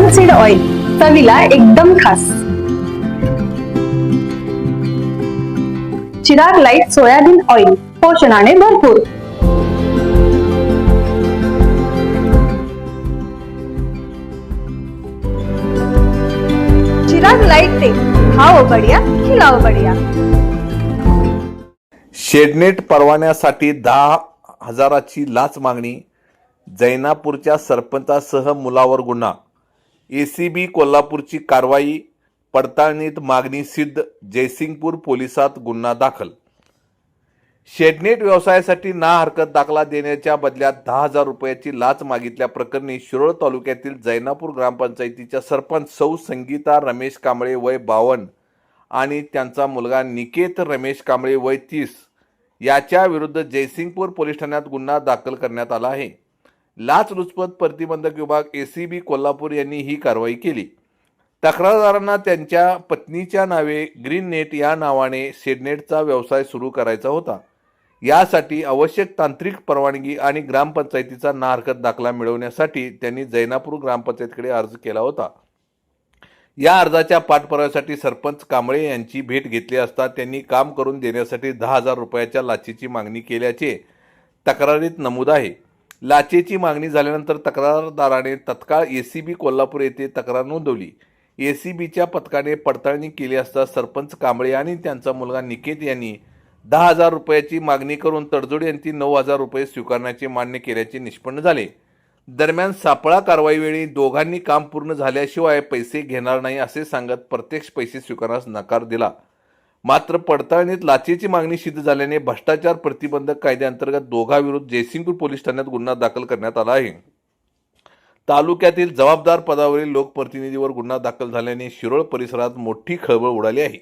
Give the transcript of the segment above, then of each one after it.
Apple seed oil, चवीला एकदम खास. चिराग लाईट सोयाबीन ऑइल, पोषणाने भरपूर. चिराग लाईट तेल, खाओ बढिया, खिलाओ बढिया. शेडनेट परवान्यासाठी 10,000ची लाच मागणी, जैनापूरच्या सरपंचासह मुलावर गुन्हा. एसीबी कोल्हापूरची कारवाई, पडताळणीत मागणी सिद्ध, जयसिंगपूर पोलिसात गुन्हा दाखल. शेडनेट व्यवसायासाठी ना हरकत दाखला देण्याच्या बदल्यात 10,000 रुपयाची लाच मागितल्या प्रकरणी शिरोळ तालुक्यातील जैनापूर ग्रामपंचायतीच्या सरपंच सौ संगीता रमेश कांबळे वय 52 आणि त्यांचा मुलगा निकेत रमेश कांबळे वय 30 याच्या विरुद्ध जयसिंगपूर पोलीस ठाण्यात गुन्हा दाखल करण्यात आला आहे. लाचलुचपत प्रतिबंधक विभाग एसीबी कोल्हापूर यांनी ही कारवाई केली. तक्रारदारांना त्यांच्या पत्नीच्या नावे ग्रीन नेट या नावाने शेडनेटचा व्यवसाय सुरू करायचा होता. यासाठी आवश्यक तांत्रिक परवानगी आणि ग्रामपंचायतीचा ना हरकत दाखला मिळवण्यासाठी त्यांनी जैनापूर ग्रामपंचायतीकडे अर्ज केला होता. या अर्जाच्या पाठपुराव्यासाठी सरपंच कांबळे यांची भेट घेतली असता त्यांनी काम करून देण्यासाठी 10,000 रुपयाच्या लाचेची मागणी केल्याचे तक्रारीत नमूद आहे. लाचेची मागणी झाल्यानंतर तक्रारदाराने तत्काळ एसीबी कोल्हापूर येथे तक्रार नोंदवली. एसीबीच्या पथकाने पडताळणी केली असता सरपंच कांबळे आणि त्यांचा मुलगा निकेत यांनी 10,000 रुपयाची मागणी करून तडजोड यांची 9,000 रुपये स्वीकारण्याचे मान्य केल्याचे निष्पन्न झाले. दरम्यान सापळा कारवाईवेळी दोघांनी काम पूर्ण झाल्याशिवाय पैसे घेणार नाही असे सांगत प्रत्यक्ष पैसे स्वीकारण्यास नकार दिला. मात्र पडताळणीत लाचेची मागणी सिद्ध झाल्याने भ्रष्टाचार प्रतिबंधक कायद्याअंतर्गत दोघांविरुद्ध जयसिंगपूर पोलीस ठाण्यात गुन्हा दाखल करण्यात आला आहे. तालुक्यातील जबाबदार पदावरील लोकप्रतिनिधीवर गुन्हा दाखल झाल्याने शिरोळ परिसरात मोठी खळबळ उडाली आहे.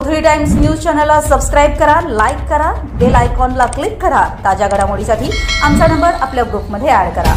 3 टाइम्स न्यूज चॅनलला सबस्क्राईब करा, लाईक करा, बेल आयकॉनला क्लिक करा. ताज्या घडामोडीसाठी आमचा नंबर आपल्या ग्रुपमध्ये ॲड करा.